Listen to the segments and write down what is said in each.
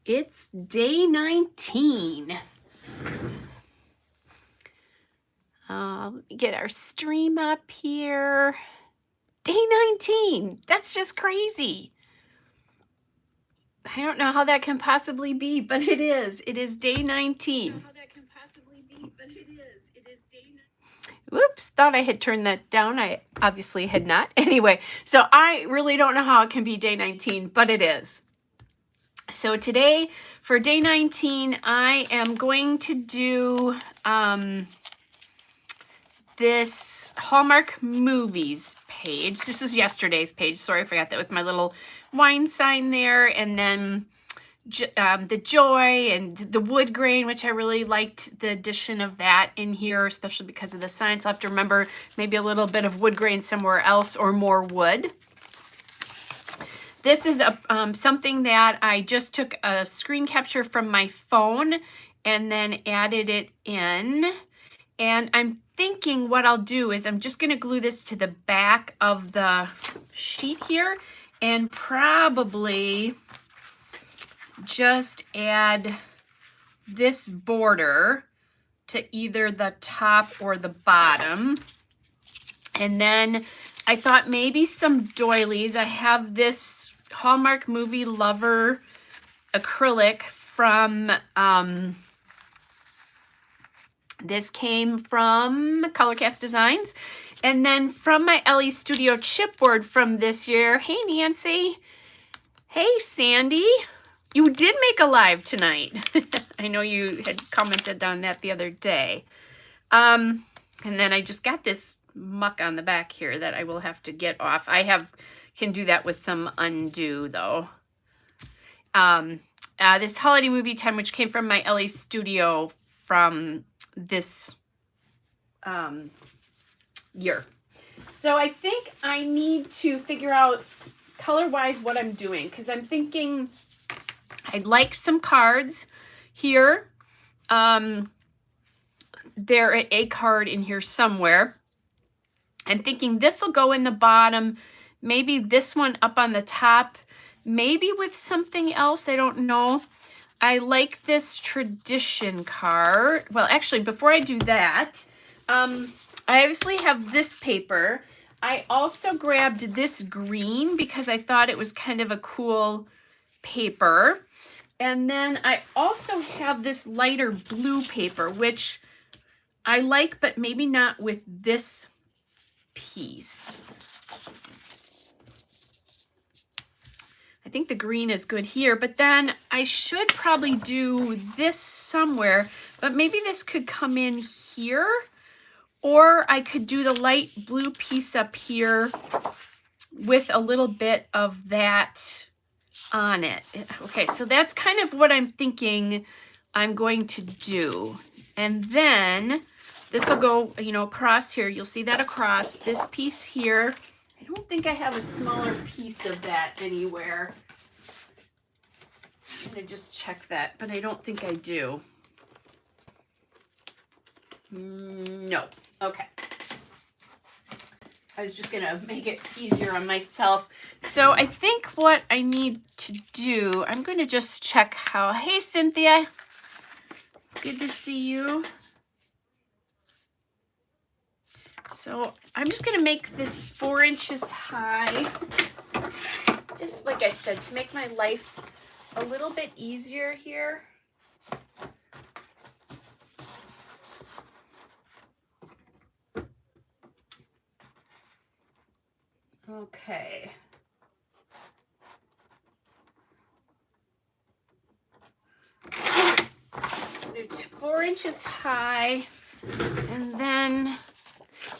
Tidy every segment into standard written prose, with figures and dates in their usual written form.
It's day 19. Let me get our stream up here. Day 19. That's just crazy. I don't know how that can possibly be, but it is. It is day 19. Whoops, thought I had turned that down. I obviously had not. Anyway, so I really don't know how it can be day 19, but it is. So today, for day 19, I am going to do this Hallmark Movies page. This is yesterday's page. Sorry, I forgot that with my little wine sign there. And then the Joy and the Wood Grain, which I really liked the addition of that in here, especially because of the sign. So I have to remember maybe a little bit of wood grain somewhere else or more wood. This is something that I just took a screen capture from my phone and then added it in. And I'm thinking what I'll do is I'm just going to glue this to the back of the sheet here and probably just add this border to either the top or the bottom. And then I thought maybe some doilies. I have this Hallmark Movie Lover acrylic from, this came from Colorcast Designs. And then from my Ellie Studio chipboard from this year. Hey, Nancy. Hey, Sandy. You did make a live tonight. I know you had commented on that the other day. And then I just got this muck on the back here that I will have to get off. I can do that with some undo though. This holiday movie time, which came from my Ellie Studio from this year. So I think I need to figure out color-wise what I'm doing, because I'm thinking I'd like some cards here. There a card in here somewhere. I'm thinking this will go in the bottom, maybe this one up on the top, maybe with something else, I don't know. I like this tradition card. Well, actually, before I do that, I obviously have this paper. I also grabbed this green because I thought it was kind of a cool paper. And then I also have this lighter blue paper, which I like, but maybe not with this piece. I think the green is good here, but then I should probably do this somewhere, but maybe this could come in here, or I could do the light blue piece up here with a little bit of that on it. Okay, so that's kind of what I'm thinking I'm going to do. And then this will go, across here. You'll see that across this piece here. I don't think I have a smaller piece of that anywhere. I'm going to just check that, but I don't think I do. No. Okay. I was just going to make it easier on myself. So I think what I need to do, I'm going to just check how, hey, Cynthia. Good to see you. So I'm just going to make this 4 inches high. Just like I said, to make my life a little bit easier here. Okay. It's 4 inches high. And then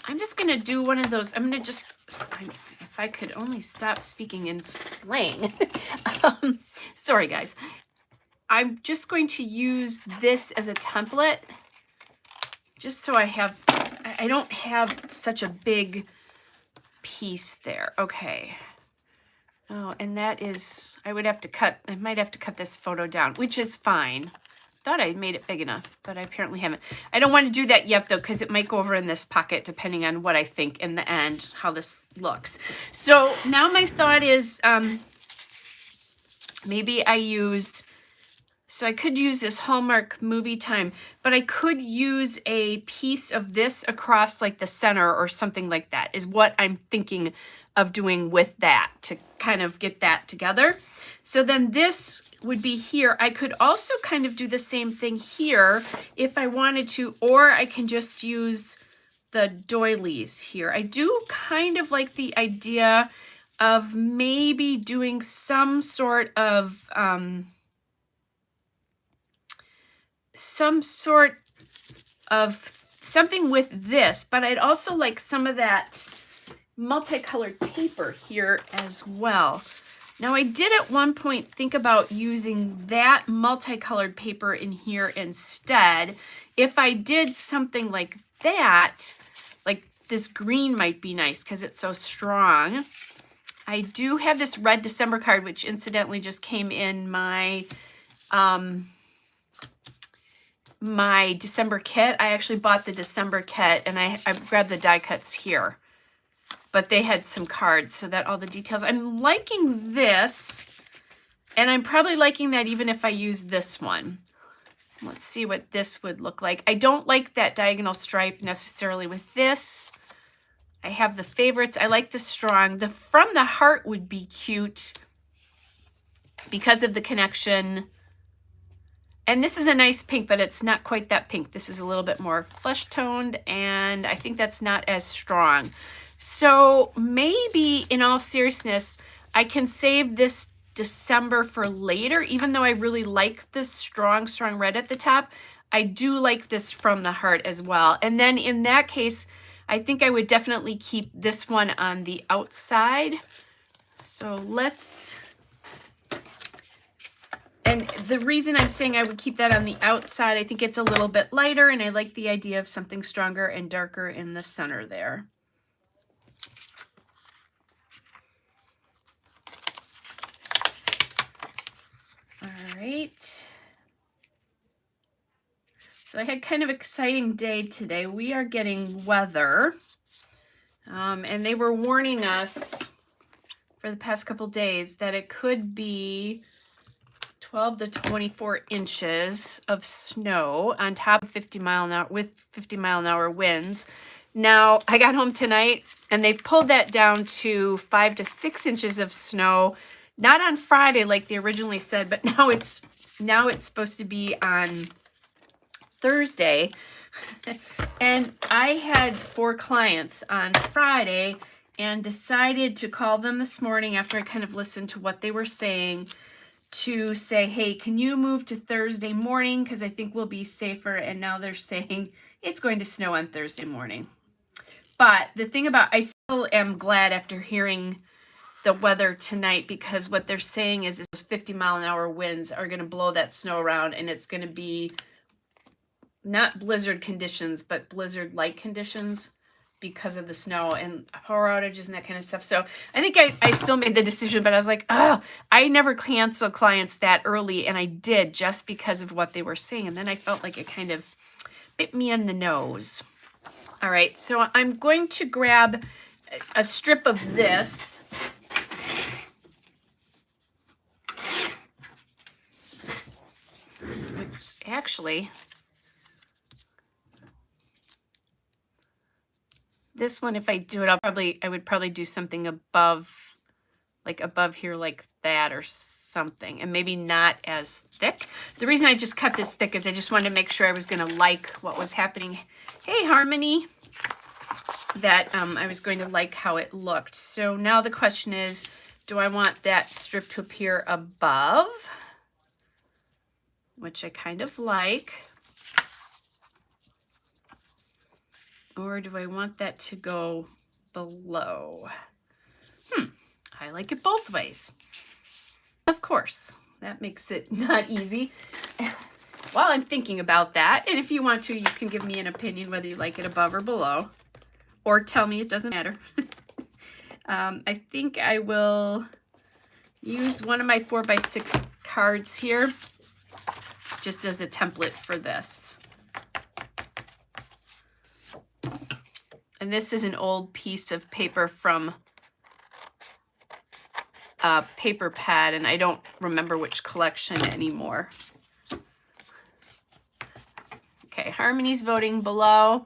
I'm just going to do one of those. I'm going to just, if I could only stop speaking in slang. Sorry, guys. I'm just going to use this as a template, just so I don't have such a big piece there. Okay. Oh, and that is, I might have to cut this photo down, which is fine. Thought I made it big enough, but I apparently haven't. I don't want to do that yet though, because it might go over in this pocket depending on what I think in the end, how this looks. So now my thought is maybe I use So I could use this Hallmark Movie Time, but I could use a piece of this across like the center or something like that is what I'm thinking of doing with that to kind of get that together. So then this would be here. I could also kind of do the same thing here if I wanted to, or I can just use the doilies here. I do kind of like the idea of maybe doing some sort of something with this, but I'd also like some of that multicolored paper here as well. Now I did at one point think about using that multicolored paper in here instead. If I did something like that, like this green might be nice because it's so strong. I do have this red December card, which incidentally just came in my my December kit. I actually bought the December kit and I grabbed the die cuts here, but they had some cards so that all the details. I'm liking this, and I'm probably liking that even if I use this one. Let's see what this would look like. I don't like that diagonal stripe necessarily with this. I have the favorites. I like the strong. The From the Heart would be cute because of the connection. And this is a nice pink, but it's not quite that pink. This is a little bit more flesh toned, and I think that's not as strong. So maybe in all seriousness, I can save this December for later, even though I really like this strong red at the top. I do like this From the Heart as well. And then in that case, I think I would definitely keep this one on the outside. So let's... And the reason I'm saying I would keep that on the outside, I think it's a little bit lighter, and I like the idea of something stronger and darker in the center there. All right. So I had kind of exciting day today. We are getting weather, and they were warning us for the past couple days that it could be 12 to 24 inches of snow on top of 50 mile an hour with 50 mile an hour winds. Now I got home tonight and they've pulled that down to 5 to 6 inches of snow, not on Friday like they originally said, but now it's supposed to be on Thursday. And I had 4 clients on Friday and decided to call them this morning after I kind of listened to what they were saying, to say, hey, can you move to Thursday morning? Because I think we'll be safer. And now they're saying it's going to snow on Thursday morning. But the thing about, I still am glad after hearing the weather tonight, because what they're saying is those 50 mile an hour winds are going to blow that snow around, and it's going to be not blizzard conditions, but blizzard-like conditions because of the snow and power outages and that kind of stuff. So I think I still made the decision, but I was like, oh, I never cancel clients that early. And I did just because of what they were saying. And then I felt like it kind of bit me in the nose. All right, so I'm going to grab a strip of this. Which actually... This one, if I do it, I would probably do something above here like that or something, and maybe not as thick. The reason I just cut this thick is I just wanted to make sure I was going to like what was happening. Hey, Harmony, that I was going to like how it looked. So now the question is, do I want that strip to appear above, which I kind of like, or do I want that to go below? I like it both ways. Of course, that makes it not easy. While I'm thinking about that, and if you want to, you can give me an opinion whether you like it above or below, or tell me it doesn't matter. I think I will use one of my 4x6 cards here just as a template for this. And this is an old piece of paper from Paper Pad, and I don't remember which collection anymore. Okay, Harmony's voting below.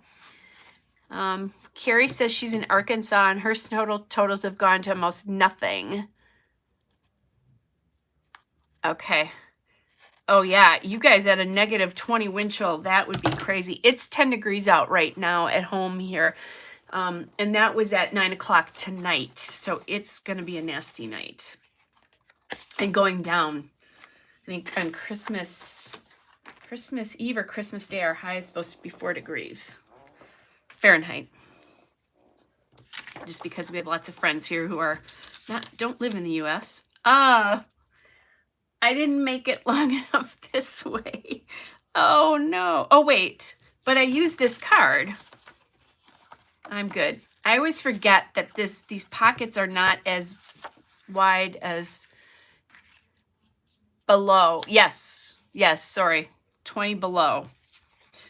Carrie says she's in Arkansas and her snow totals have gone to almost nothing. Okay. Oh yeah, you guys at a negative 20 wind chill, that would be crazy. It's 10 degrees out right now at home here. And that was at 9 o'clock tonight. So it's going to be a nasty night. And going down, I think on Christmas Eve or Christmas Day, our high is supposed to be 4 degrees Fahrenheit. Just because we have lots of friends here who don't live in the US. I didn't make it long enough this way. Oh no. Oh wait, but I used this card. I'm good. I always forget that these pockets are not as wide as below. Yes, sorry. 20 below.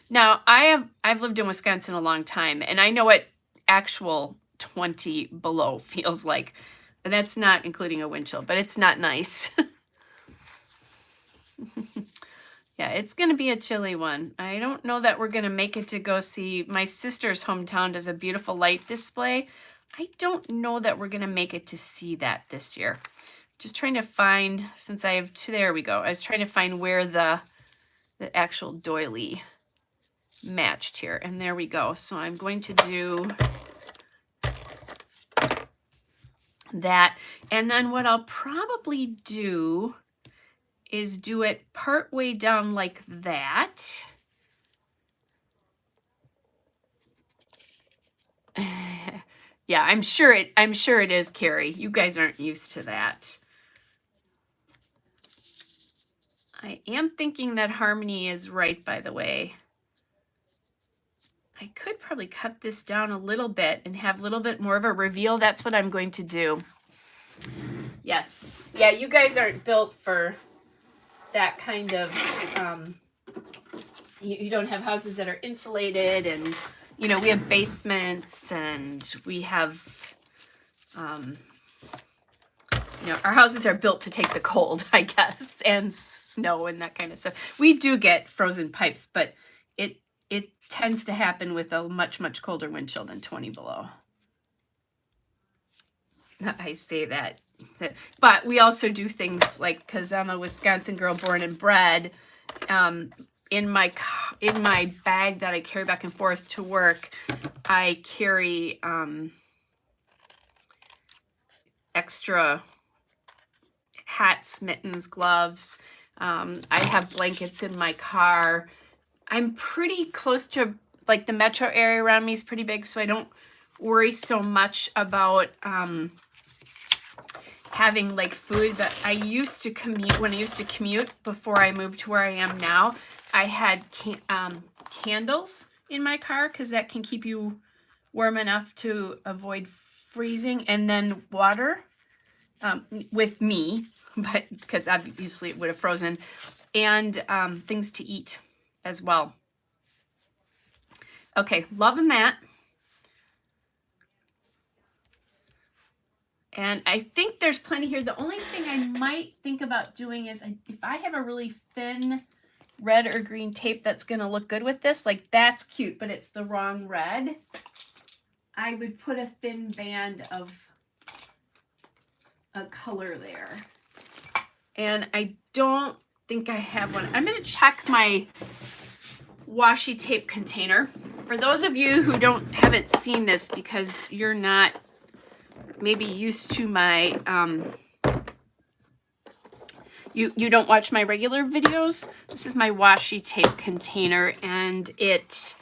Now, I've lived in Wisconsin a long time, and I know what actual 20 below feels like. And that's not including a wind chill, but it's not nice. Yeah, it's going to be a chilly one. I don't know that we're going to make it to go see. My sister's hometown does a beautiful light display. I don't know that we're going to make it to see that this year. Just trying to find, since I have two, there we go. I was trying to find where the actual doily matched here. And there we go. So I'm going to do that. And then what I'll probably do is do it part way down like that. Yeah, I'm sure it is, Carrie. You guys aren't used to that. I am thinking that Harmony is right, by the way. I could probably cut this down a little bit and have a little bit more of a reveal. That's what I'm going to do. Yes. Yeah, you guys aren't built for that kind of, you don't have houses that are insulated, and, you know, we have basements, and we have, you know, our houses are built to take the cold, I guess, and snow and that kind of stuff. We do get frozen pipes, but it tends to happen with a much, much colder wind chill than 20 below. I say that, but we also do things like, because I'm a Wisconsin girl born and bred, in my bag that I carry back and forth to work, I carry extra hats, mittens, gloves. I have blankets in my car. I'm pretty close to, like, the metro area around me is pretty big, so I don't worry so much about having like food. But I used to commute, when I used to commute before I moved to where I am now, I had candles in my car because that can keep you warm enough to avoid freezing, and then water with me, but because obviously it would have frozen, and things to eat as well. Okay, loving that. And I think there's plenty here. The only thing I might think about doing is, if I have a really thin red or green tape that's going to look good with this, like that's cute, but it's the wrong red, I would put a thin band of a color there. And I don't think I have one. I'm going to check my washi tape container. For those of you who haven't seen this because you're not maybe used to my, you don't watch my regular videos, this is my washi tape container, and it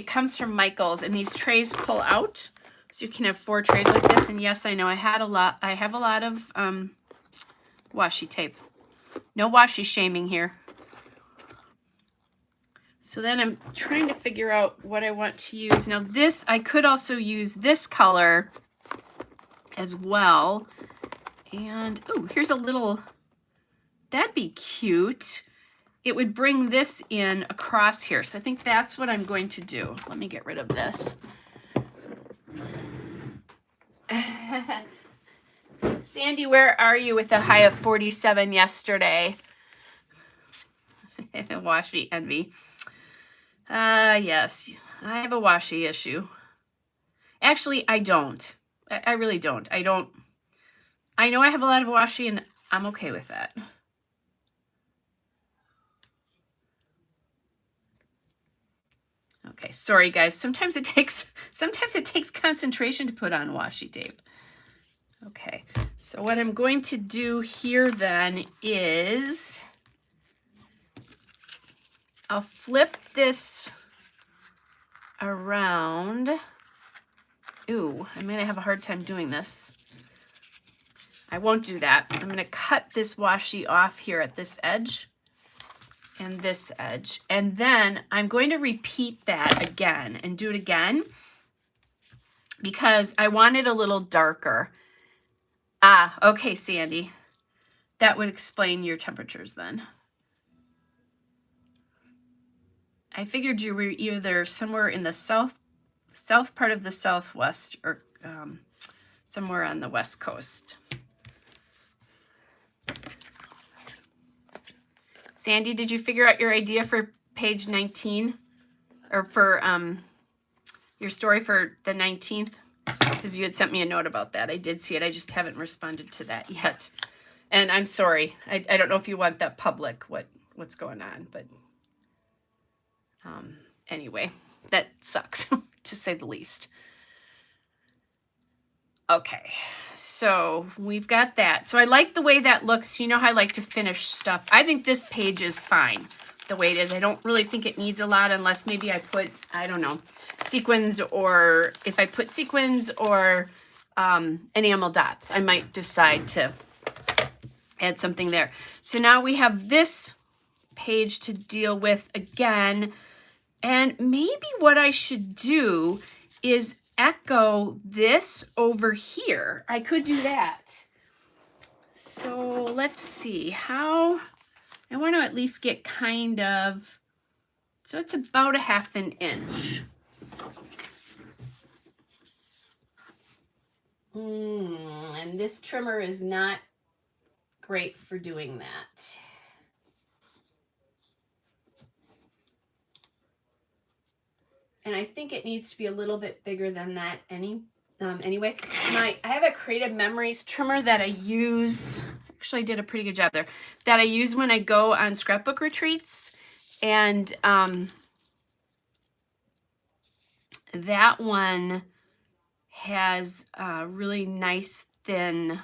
comes from Michaels, and these trays pull out, so you can have 4 trays like this. And yes, I know I have a lot of washi tape. No washi shaming here. So then I'm trying to figure out what I want to use. Now this, I could also use this color as well. And, oh, here's a little, that'd be cute. It would bring this in across here. So I think that's what I'm going to do. Let me get rid of this. Sandy, where are you with a high of 47 yesterday? Washi envy. Yes, I have a washi issue. Actually, I don't. I really don't. I know I have a lot of washi and I'm okay with that. Okay, sorry guys. Sometimes it takes concentration to put on washi tape. Okay, so what I'm going to do here then is I'll flip this around. Ooh, I'm gonna have a hard time doing this. I won't do that. I'm gonna cut this washi off here at this edge and this edge. And then I'm going to repeat that again and do it again because I want it a little darker. Ah, okay, Sandy. That would explain your temperatures then. I figured you were either somewhere in the south part of the Southwest or somewhere on the West Coast. Sandy, did you figure out your idea for page 19? Or for your story for the 19th? Because you had sent me a note about that. I did see it. I just haven't responded to that yet. And I'm sorry. I don't know if you want that public, what's going on. But anyway, that sucks, to say the least. Okay, so we've got that. So I like the way that looks. You know how I like to finish stuff. I think this page is fine the way it is. I don't really think it needs a lot unless maybe I put, I don't know, sequins, or if I put sequins or enamel dots, I might decide to add something there. So now we have this page to deal with again. And maybe what I should do is echo this over here. I could do that. So let's see how, I want to at least get kind of, so it's about 1/2 inch. And this trimmer is not great for doing that. And I think it needs to be a little bit bigger than that anyway. I have a Creative Memories trimmer that I use. Actually, I did a pretty good job there. That I use when I go on scrapbook retreats. And that one has a really nice thin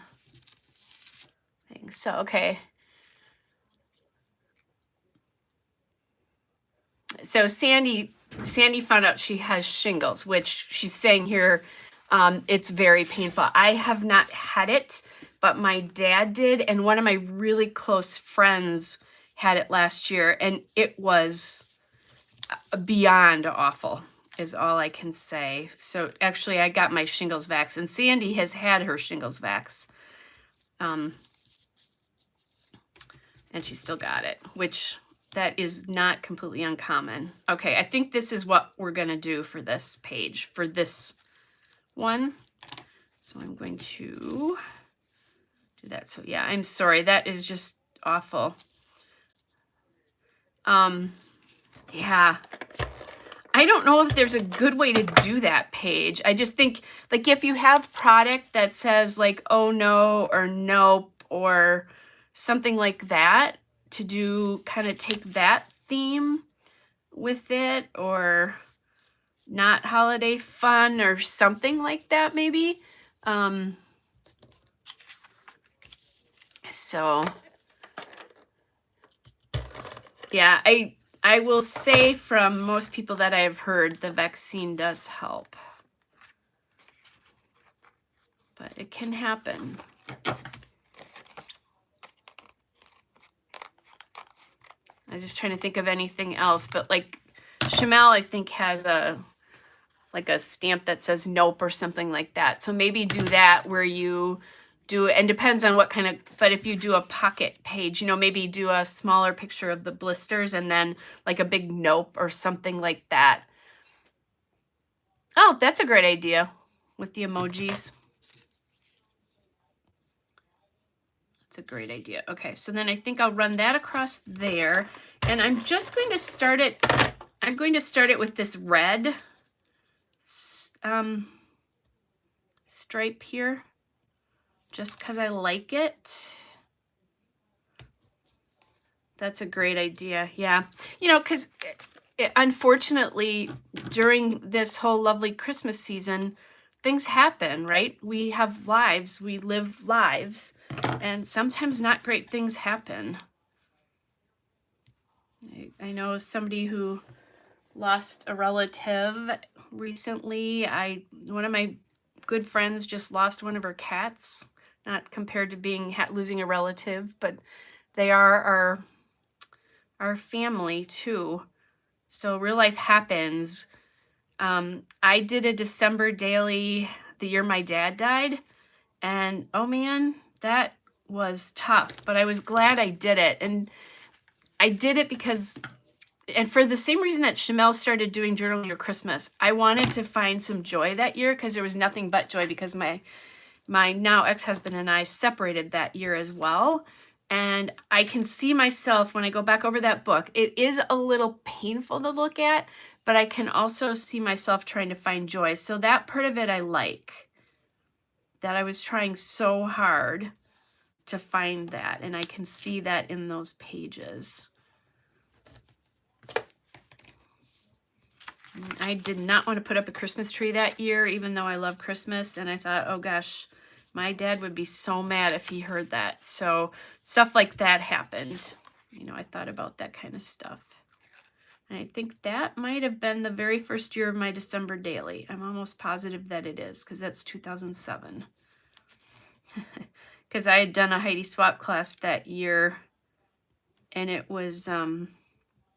thing. So, okay. So Sandy found out she has shingles, which she's saying here, it's very painful. I have not had it, but my dad did, and one of my really close friends had it last year, and it was beyond awful, is all I can say. So actually, I got my shingles vax, and Sandy has had her shingles vax, and she still got it, which that is not completely uncommon. Okay, I think this is what we're going to do for this page, for this one. So I'm going to do that. So yeah, I'm sorry. That is just awful. Yeah. I don't know if there's a good way to do that page. I just think, like, if you have product that says, like, oh no, or nope, or something like that, to do, kind of take that theme with it, or not holiday fun, or something like that, maybe. So, yeah, I will say from most people that I've heard, the vaccine does help. But it can happen. I was just trying to think of anything else, but like Shamel, I think, has a stamp that says nope or something like that. So maybe do that where you do, and depends on what kind of, but if you do a pocket page, you know, maybe do a smaller picture of the blisters and then like a big nope or something like that. Oh, that's a great idea with the emojis. That's a great idea. Okay, so then I think I'll run that across there, and I'm just going to start it. I'm going to start it with this red stripe here, just because I like it. That's a great idea. Yeah. You know, because unfortunately, during this whole lovely Christmas season, things happen, right? We have lives, we live lives, and sometimes not great things happen. I know somebody who lost a relative recently. One of my good friends just lost one of her cats, not compared to being losing a relative, but they are our family too. So real life happens. I did a December daily the year my dad died, and oh man, that was tough, but I was glad I did it. And I did it because, and for the same reason that Shamel started doing Journaling Your Christmas, I wanted to find some joy that year because there was nothing but joy because my now ex-husband and I separated that year as well. And I can see myself when I go back over that book. It is a little painful to look at, but I can also see myself trying to find joy. So that part of it I like, that I was trying so hard to find that. And I can see that in those pages. I did not want to put up a Christmas tree that year, even though I love Christmas. And I thought, oh gosh, my dad would be so mad if he heard that. So stuff like that happened. You know, I thought about that kind of stuff. And I think that might have been the very first year of my December daily. I'm almost positive that it is, because that's 2007. Because I had done a Heidi Swap class that year, and it was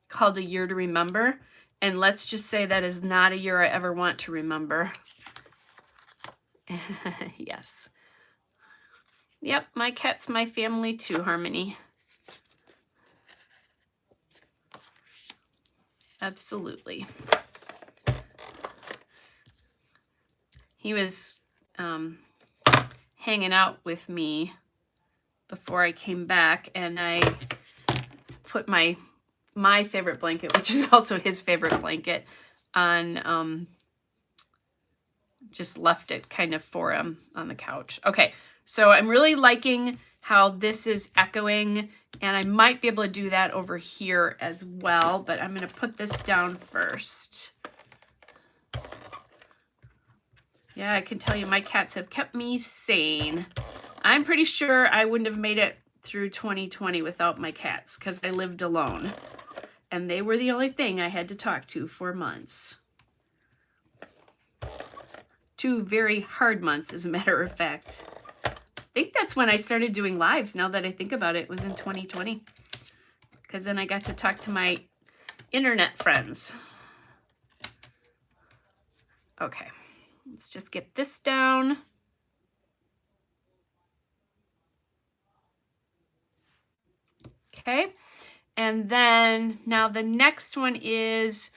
called A Year to Remember. And let's just say that is not a year I ever want to remember. Yes. Yep, my cat's my family too, Harmony. Absolutely. He was hanging out with me before I came back, and I put my favorite blanket, which is also his favorite blanket, on, just left it kind of for him on the couch. Okay, so I'm really liking how this is echoing, and I might be able to do that over here as well, but I'm going to put this down first. Yeah, I can tell you my cats have kept me sane. I'm pretty sure I wouldn't have made it through 2020 without my cats, because I lived alone. And they were the only thing I had to talk to for months. 2 very hard months, as a matter of fact. I think that's when I started doing lives, now that I think about it, was in 2020. Because then I got to talk to my internet friends. Okay, let's just get this down. Okay, and then now the next one is,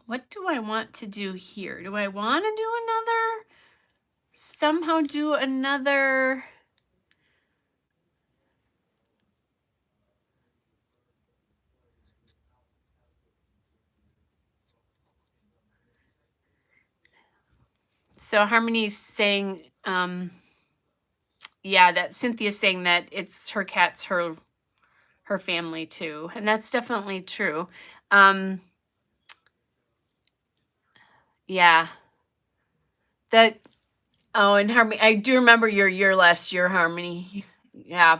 what do I want to do here? Do I want to do another? Somehow do another. So Harmony's saying, yeah, that Cynthia's saying that it's her cat's her family too, and that's definitely true. Yeah. That. Oh, and Harmony, I do remember your year last year, Harmony. Yeah.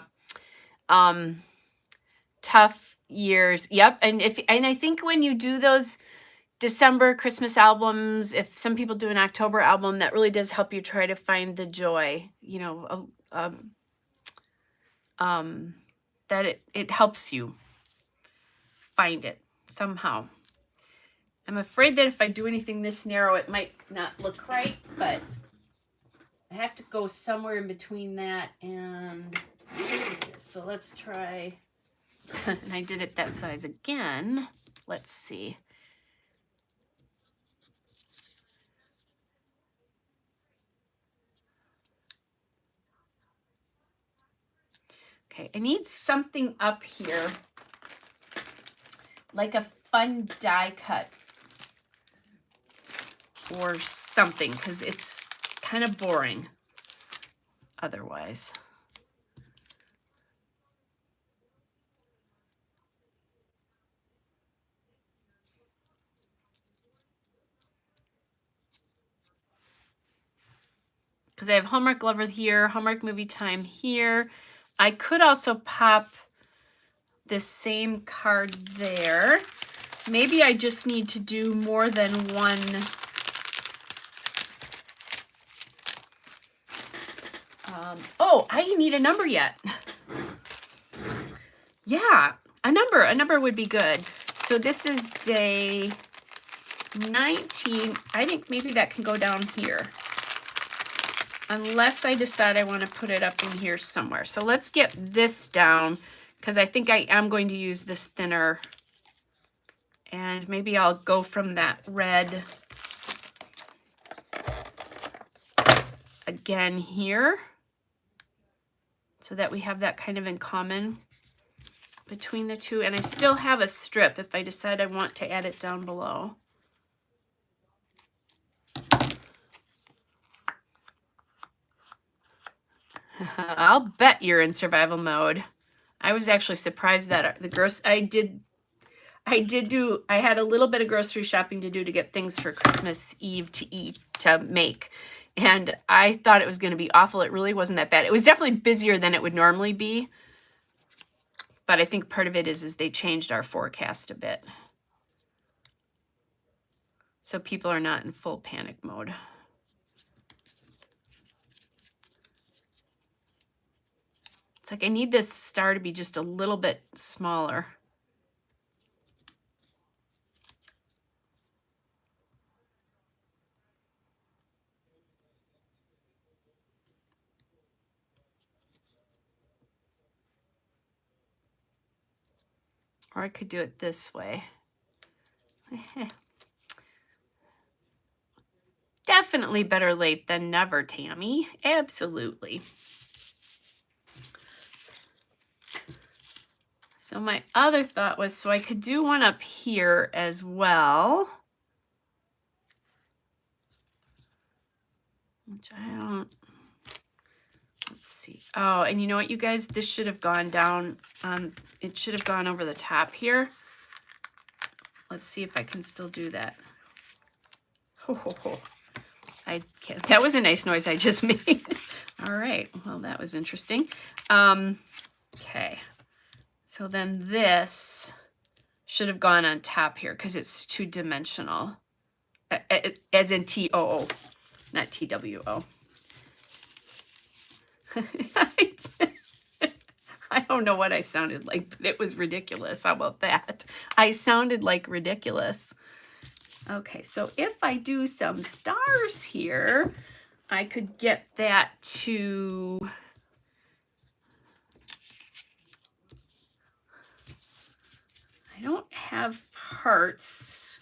Tough years. Yep. And I think when you do those December Christmas albums, if some people do an October album, that really does help you try to find the joy, you know, that it helps you find it somehow. I'm afraid that if I do anything this narrow, it might not look right, but I have to go somewhere in between that and this. So let's try. And I did it that size again. Let's see. Okay, I need something up here like a fun die cut or something, because it's kind of boring otherwise. Because I have Hallmark Lover here, Hallmark Movie Time here. I could also pop this same card there. Maybe I just need to do more than one. Oh, I need a number yet. Yeah, a number would be good. So this is day 19. I think maybe that can go down here. Unless I decide I want to put it up in here somewhere. So let's get this down, because I think I am going to use this thinner. And maybe I'll go from that red again here, so that we have that kind of in common between the two. And I still have a strip if I decide I want to add it down below. I'll bet you're in survival mode. I was actually surprised that I had a little bit of grocery shopping to do to get things for Christmas Eve to make. And I thought it was going to be awful. It really wasn't that bad. It was definitely busier than it would normally be. But I think part of it is they changed our forecast a bit. So people are not in full panic mode. It's like I need this star to be just a little bit smaller. Or I could do it this way. Definitely better late than never, Tammy. Absolutely. So my other thought was, so I could do one up here as well. Which I don't, let's see. Oh, and you know what, you guys, this should have gone down, it should have gone over the top here. Let's see if I can still do that. I can't, that was a nice noise I just made. All right, well, that was interesting. Okay. So then this should have gone on top here because it's two-dimensional, as in T-O-O, not T-W-O. I don't know what I sounded like, but it was ridiculous. How about that? I sounded like ridiculous. Okay, so if I do some stars here, I could get that to... I don't have hearts.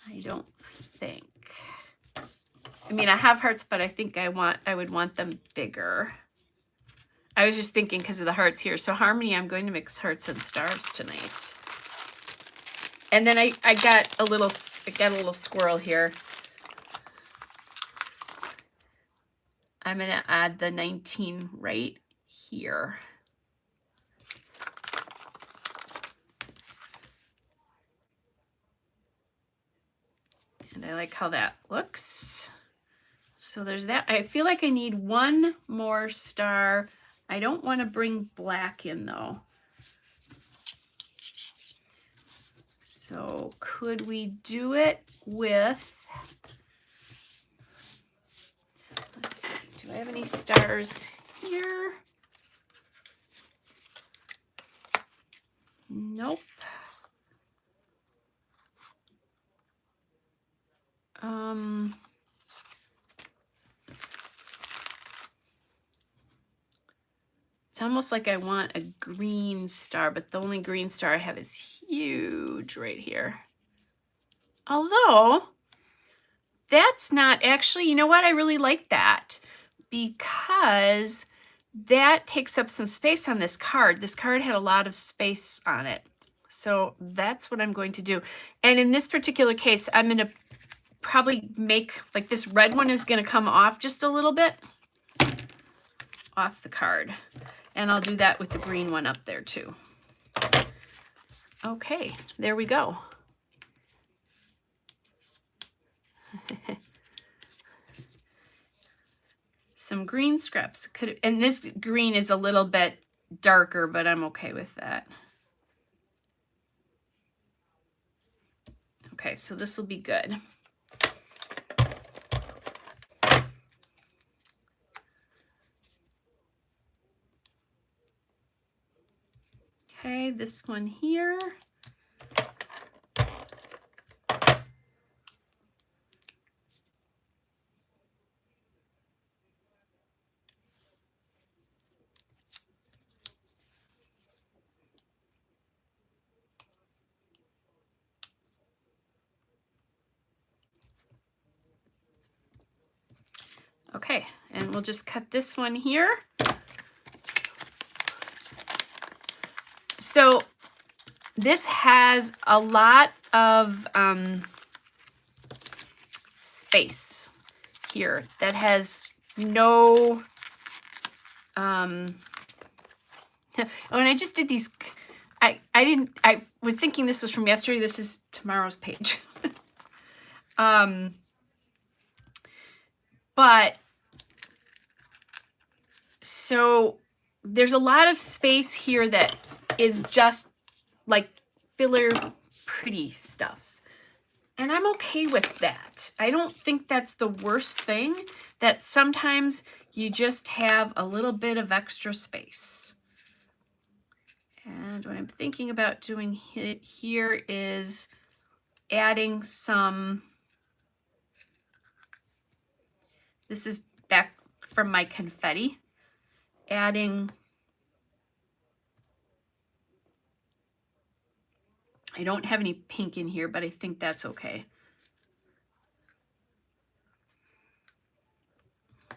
I don't think. I mean, I have hearts, but I think I would want them bigger. I was just thinking because of the hearts here. So Harmony, I'm going to mix hearts and stars tonight. And then I got a little squirrel here. I'm going to add the 19 right here. And I like how that looks. So there's that. I feel like I need one more star. I don't want to bring black in though. So could we do it with, let's see, do I have any stars here? Nope. It's almost like I want a green star, but the only green star I have is huge right here. Although, that's not actually, you know what? I really like that because that takes up some space on this card. This card had a lot of space on it. So that's what I'm going to do. And in this particular case, I'm going to probably make, like, this red one is going to come off just a little bit off the card. And I'll do that with the green one up there too. Okay, there we go. Some green scraps could, and this green is a little bit darker, but I'm okay with that. Okay, so this will be good. Okay, this one here. Okay, and we'll just cut this one here. So this has a lot of space here that has no, when I just did these, I was thinking this was from yesterday. This is tomorrow's page. But so there's a lot of space here that is just like filler pretty stuff. And I'm okay with that. I don't think that's the worst thing, that sometimes you just have a little bit of extra space. And what I'm thinking about doing here is adding some, this is back from my confetti, adding, I don't have any pink in here, but I think that's okay.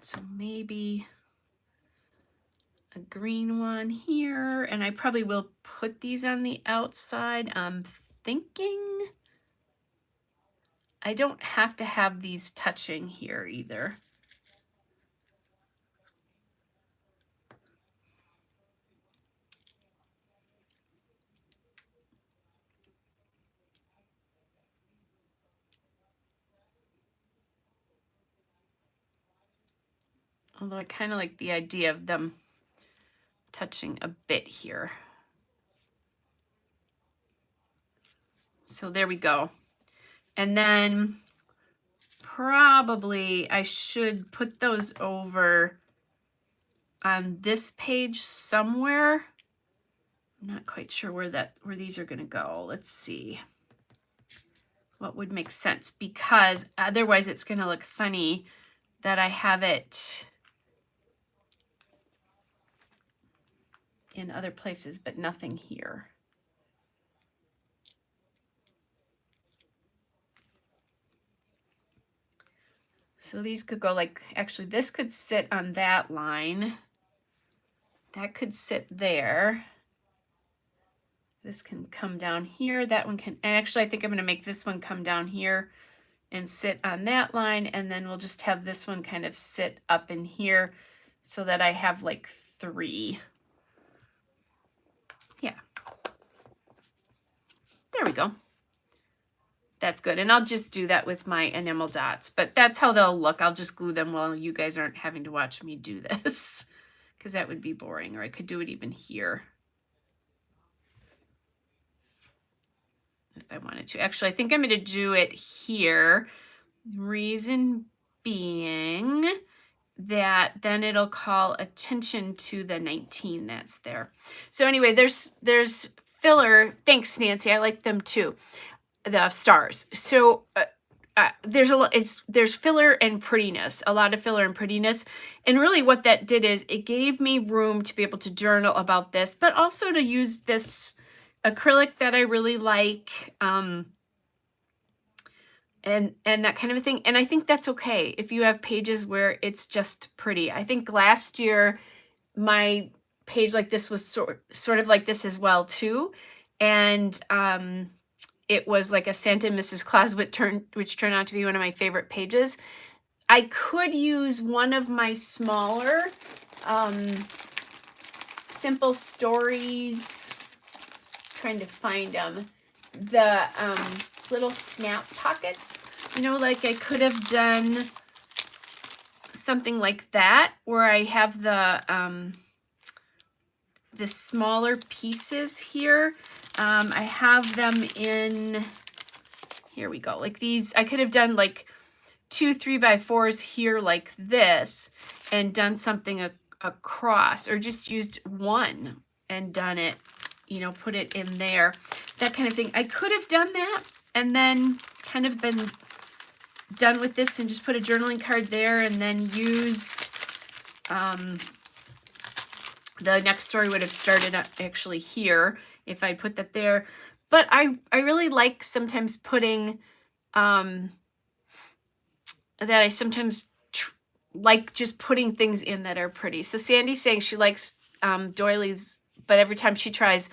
So maybe a green one here, and I probably will put these on the outside. I'm thinking I don't have to have these touching here either. Although I kind of like the idea of them touching a bit here. So there we go. And then probably I should put those over on this page somewhere. I'm not quite sure where these are going to go. Let's see what would make sense, because otherwise it's going to look funny that I have it in other places but nothing here. So these could go like, actually this could sit on that line. That could sit there. This can come down here. That one can, and actually I think I'm going to make this one come down here and sit on that line. And then we'll just have this one kind of sit up in here so that I have like 3. Yeah. There we go. That's good. And I'll just do that with my enamel dots, but that's how they'll look. I'll just glue them while you guys aren't having to watch me do this, because that would be boring. Or I could do it even here if I wanted to. Actually, I think I'm going to do it here. Reason being that then it'll call attention to the 19 that's there. So anyway, there's filler. Thanks, Nancy. I like them too. The stars. So there's filler and prettiness, a lot of filler and prettiness. And really what that did is it gave me room to be able to journal about this, but also to use this acrylic that I really like, and that kind of a thing. And I think that's okay if you have pages where it's just pretty. I think last year my page like this was sort of like this as well too. and it was like a Santa and Mrs. Claus, which turned out to be one of my favorite pages. I could use one of my smaller Simple Stories, trying to find them, the little snap pockets, you know, like I could have done something like that where I have the smaller pieces here. I have them in, here we go, like these. I could have done like 2 3x4s here like this and done something across, or just used one and done it, you know, put it in there, that kind of thing. I could have done that and then kind of been done with this and just put a journaling card there, and then used the next story would have started actually here if I put that there. But I really like sometimes putting that I sometimes like just putting things in that are pretty. So Sandy's saying she likes doilies, but every time she tries,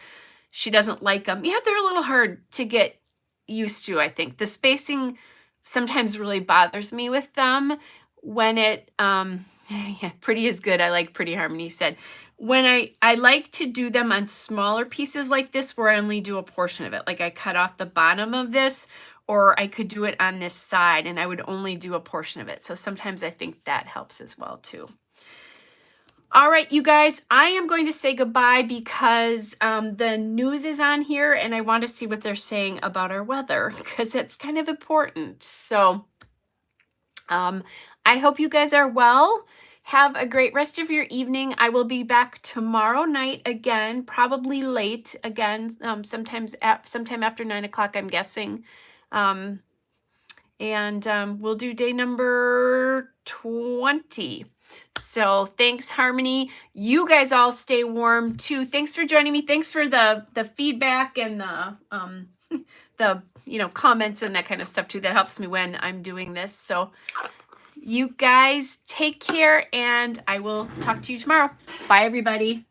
she doesn't like them. Yeah, they're a little hard to get used to, I think. The spacing sometimes really bothers me with them. When it, yeah, pretty is good. I like pretty, Harmony said. When I like to do them on smaller pieces like this, where I only do a portion of it. Like I cut off the bottom of this, or I could do it on this side and I would only do a portion of it. So sometimes I think that helps as well too. All right, you guys, I am going to say goodbye because the news is on here and I want to see what they're saying about our weather, because it's kind of important. So I hope you guys are well. Have a great rest of your evening. I will be back tomorrow night again, probably late again, sometime after 9 o'clock, I'm guessing. We'll do day number 20. So thanks, Harmony. You guys all stay warm too. Thanks for joining me. Thanks for the feedback and the comments and that kind of stuff too. That helps me when I'm doing this. So you guys take care, and I will talk to you tomorrow. Bye, everybody.